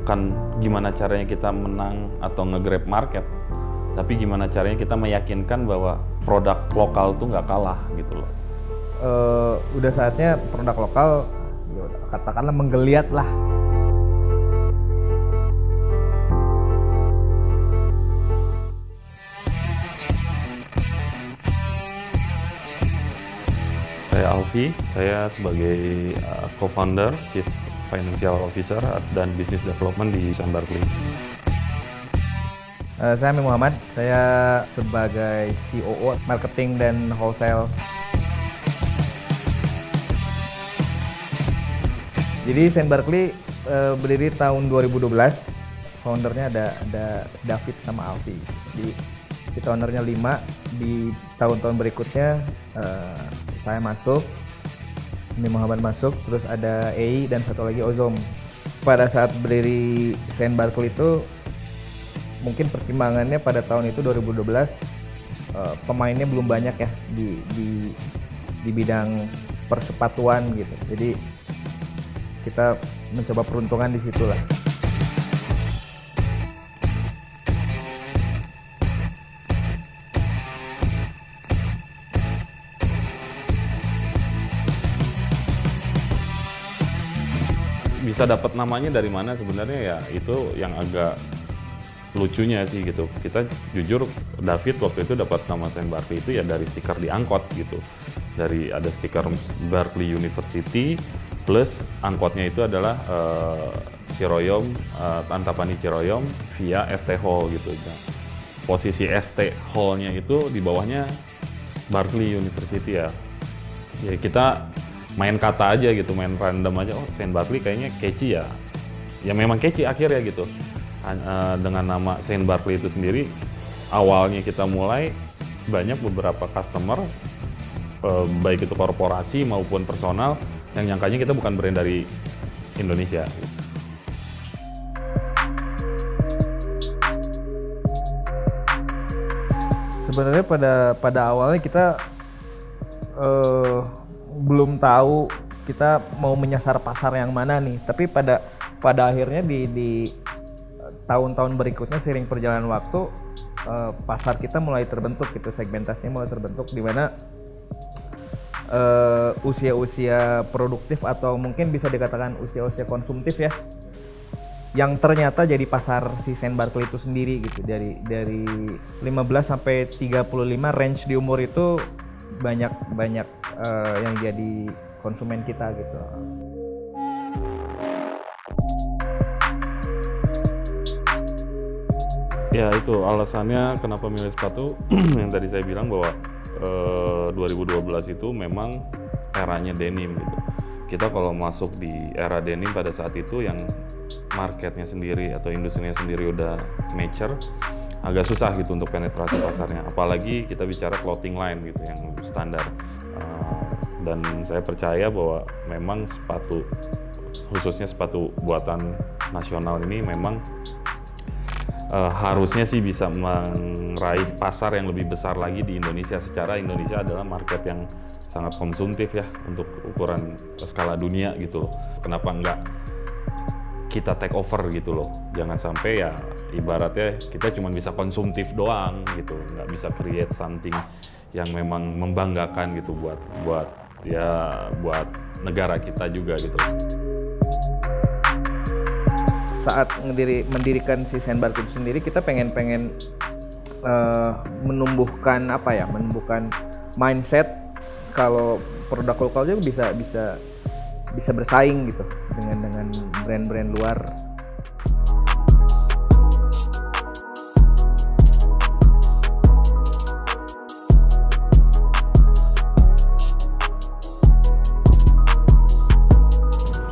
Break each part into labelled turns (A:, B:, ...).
A: bukan gimana caranya kita menang atau nge-grab market, tapi gimana caranya kita meyakinkan bahwa produk lokal tuh nggak kalah gitu loh.
B: Udah saatnya produk lokal, katakanlah menggeliat lah.
A: Saya Alfi, saya sebagai co-founder, Chief Financial Officer dan Business Development di Saint Barkley.
B: Saya Ami Muhammad, saya sebagai COO Marketing dan Wholesale. Jadi Saint Barkley berdiri tahun 2012, foundernya ada David sama Alfi. Jadi ownernya 5, di tahun-tahun berikutnya saya masuk, Ami Muhammad masuk, terus ada EI dan satu lagi Ozom. Pada saat berdiri Saint Barkley itu mungkin pertimbangannya pada tahun itu 2012 pemainnya belum banyak ya di bidang persepatuan gitu. Jadi kita mencoba peruntungan di situ lah.
A: Bisa dapat namanya dari mana sebenarnya ya itu yang agak lucunya sih gitu. Kita jujur David waktu itu dapat nama Saint Barkley itu ya dari stiker di angkot gitu. Dari ada stiker Barkley University plus angkotnya itu adalah Ciroyom, Antapani Ciroyom via ST Hall gitu. Nah, posisi ST Hall-nya itu di bawahnya Barkley University ya. Ya kita main kata aja gitu, main random aja, oh Saint Barkley kayaknya catchy ya. Ya memang catchy akhirnya gitu. Dengan nama Saint Barkley itu sendiri, awalnya kita mulai banyak beberapa customer, baik itu korporasi maupun personal, yang nyangkanya kita bukan brand dari Indonesia.
B: Sebenarnya pada awalnya kita belum tahu kita mau menyasar pasar yang mana nih, tapi pada akhirnya di tahun-tahun berikutnya seiring perjalanan waktu pasar kita mulai terbentuk gitu, segmentasinya mulai terbentuk di mana usia-usia produktif atau mungkin bisa dikatakan usia-usia konsumtif ya, yang ternyata jadi pasar si Saint Barkley itu sendiri gitu. Dari 15 sampai 35 range di umur itu banyak yang jadi konsumen kita gitu.
A: Ya itu alasannya kenapa milih sepatu yang tadi saya bilang bahwa 2012 itu memang eranya denim gitu. Kita kalau masuk di era denim pada saat itu yang marketnya sendiri atau industrinya sendiri udah mature, agak susah gitu untuk penetrasi pasarnya. Apalagi kita bicara clothing line gitu yang standar. Dan saya percaya bahwa memang sepatu, khususnya sepatu buatan nasional ini memang harusnya sih bisa meraih pasar yang lebih besar lagi di Indonesia. Secara Indonesia adalah market yang sangat konsumtif ya untuk ukuran skala dunia gitu loh. Kenapa enggak kita take over gitu loh. Jangan sampai ya ibaratnya kita cuma bisa konsumtif doang gitu, nggak bisa create something yang memang membanggakan gitu buat negara kita juga gitu.
B: Saat mendirikan si Saint Barkley itu sendiri, kita pengen menumbuhkan mindset kalau produk lokal juga bisa bersaing gitu dengan brand-brand luar.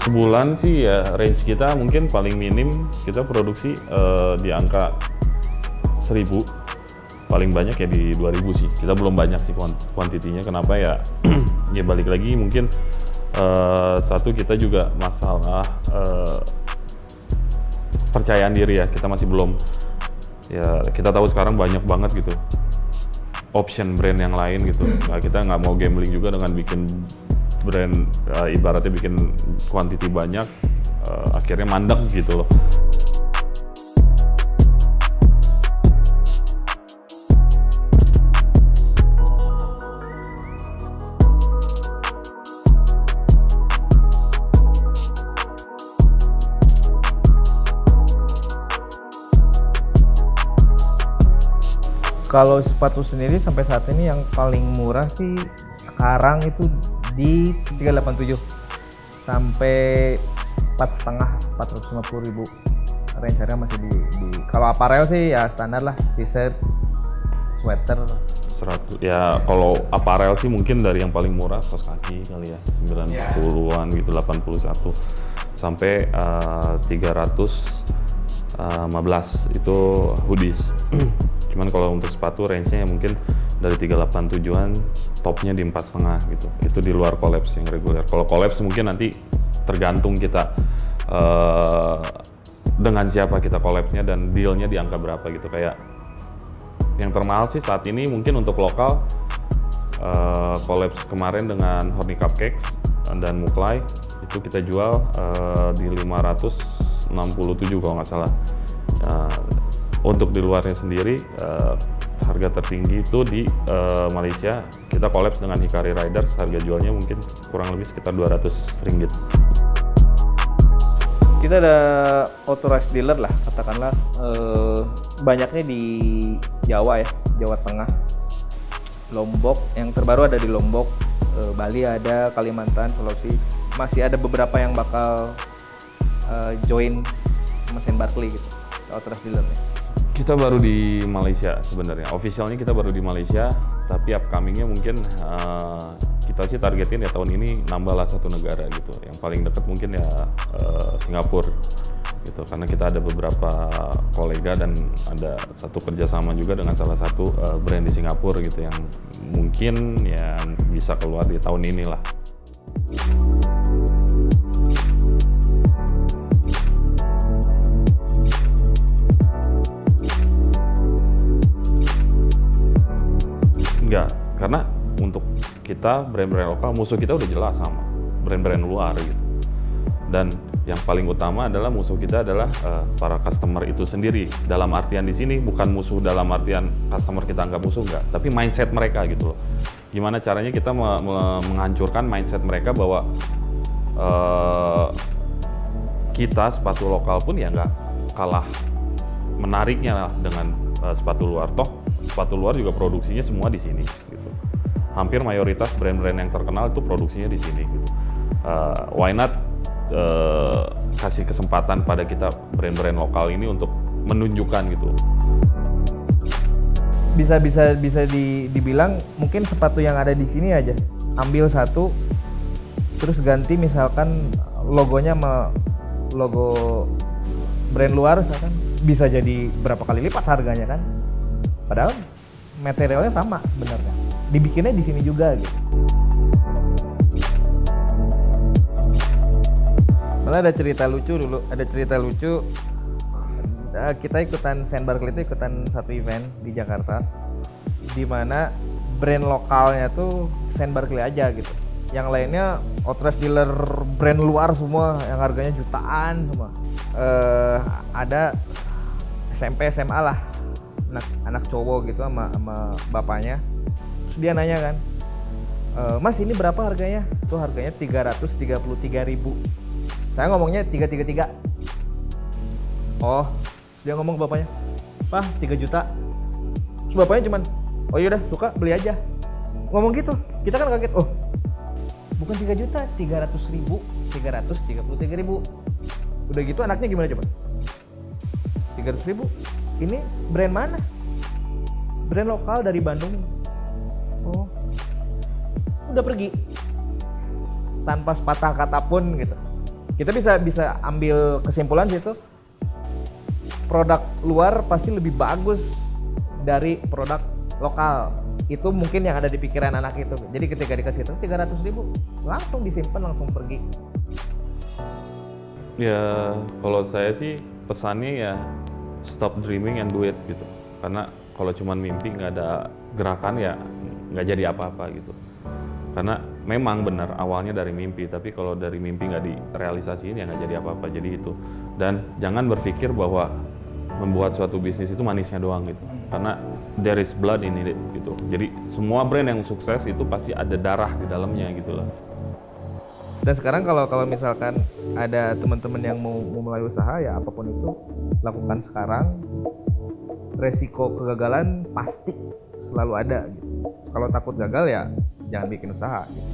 A: Sebulan sih ya range kita mungkin paling minim kita produksi di angka 1000, paling banyak ya di 2000 sih. Kita belum banyak sih kuantitinya. Kenapa ya? Ya balik lagi mungkin satu kita juga masalah percayaan diri ya, kita masih belum ya. Kita tahu sekarang banyak banget gitu option brand yang lain gitu. Nah, kita nggak mau gambling juga dengan bikin brand ibaratnya bikin kuantiti banyak, akhirnya mandek gitu loh.
B: Kalau sepatu sendiri sampai saat ini yang paling murah sih sekarang itu di 387 sampai 4,5 450.000. Range harga masih di kalau apparel sih ya standar lah, t-shirt, sweater.
A: 100 ya. Kalau apparel sih mungkin dari yang paling murah kaos kaki kali ya 90-an gitu, 81 sampai 315 itu hoodies. Cuman kalau untuk sepatu range-nya mungkin dari 387-an, topnya di 4,5 gitu. Itu di luar collabs yang reguler. Kalau collabs mungkin nanti tergantung kita dengan siapa kita collabsnya dan dealnya di angka berapa gitu. Kayak yang termahal sih saat ini mungkin untuk lokal collabs kemarin dengan Horny Cupcakes dan Muklai itu kita jual di 567 kalau nggak salah. Untuk di luarnya sendiri harga tertinggi itu di Malaysia kita collabs dengan Hikari Riders, harga jualnya mungkin kurang lebih sekitar 200 ringgit.
B: Kita ada authorized dealer lah, katakanlah banyaknya di Jawa ya, Jawa Tengah, Lombok, yang terbaru ada di Lombok, Bali ada, Kalimantan, Sulawesi, masih ada beberapa yang bakal join mesin Barkley gitu, authorized dealernya.
A: Kita baru di Malaysia sebenarnya, officialnya kita baru di Malaysia, tapi upcomingnya mungkin kita sih targetin ya tahun ini nambahlah satu negara gitu. Yang paling dekat mungkin ya Singapura gitu, karena kita ada beberapa kolega dan ada satu kerjasama juga dengan salah satu brand di Singapura gitu yang mungkin ya bisa keluar di tahun ini lah. Enggak, karena untuk kita brand-brand lokal musuh kita udah jelas sama brand-brand luar gitu. Dan yang paling utama adalah musuh kita adalah para customer itu sendiri. Dalam artian di sini bukan musuh dalam artian customer kita anggap musuh, enggak, tapi mindset mereka gitu loh. Gimana caranya kita menghancurkan mindset mereka bahwa kita sepatu lokal pun ya nggak kalah menariknya lah dengan sepatu luar. Toh sepatu luar juga produksinya semua di sini gitu. Hampir mayoritas brand-brand yang terkenal itu produksinya di sini gitu. Why not kasih kesempatan pada kita brand-brand lokal ini untuk menunjukkan gitu.
B: Bisa dibilang mungkin sepatu yang ada di sini aja ambil satu terus ganti misalkan logonya sama logo brand luar misalkan, bisa jadi berapa kali lipat harganya kan. Padahal materialnya sama sebenarnya, dibikinnya di sini juga gitu. Malah ada cerita lucu dulu, kita ikutan Saint Barkley itu ikutan satu event di Jakarta, di mana brand lokalnya tuh Saint Barkley aja gitu. Yang lainnya authorized dealer brand luar semua, yang harganya jutaan semua. Ada SMP SMA lah, anak cowok gitu sama bapaknya. Terus dia nanya kan, Mas ini berapa harganya? Tuh harganya 333.000. Saya ngomongnya 333. Oh, dia ngomong ke bapaknya, Pak 3 juta. Terus bapaknya cuman, oh yaudah suka beli aja. Ngomong gitu, kita kan kaget, oh bukan 3 juta, 300.000, 333.000. Udah gitu anaknya gimana coba? 300.000, ini brand mana? Brand lokal dari Bandung. Oh, udah pergi tanpa sepatah kata pun gitu. Kita bisa ambil kesimpulan situ, produk luar pasti lebih bagus dari produk lokal. Itu mungkin yang ada di pikiran anak itu. Jadi ketika dikasih itu 300.000, langsung disimpan, langsung pergi.
A: Ya kalau saya sih pesannya ya stop dreaming and do it gitu. Karena kalau cuma mimpi nggak ada gerakan ya nggak jadi apa-apa gitu. Karena memang benar awalnya dari mimpi, tapi kalau dari mimpi nggak direalisasiin ya nggak jadi apa-apa. Jadi itu. Dan jangan berpikir bahwa membuat suatu bisnis itu manisnya doang gitu. Karena there is blood in it gitu. Jadi semua brand yang sukses itu pasti ada darah di dalamnya gitu loh.
B: Dan sekarang kalau misalkan ada teman-teman yang mau mulai usaha, ya apapun itu lakukan sekarang. Resiko kegagalan pasti selalu ada gitu. Kalau takut gagal ya jangan bikin usaha gitu.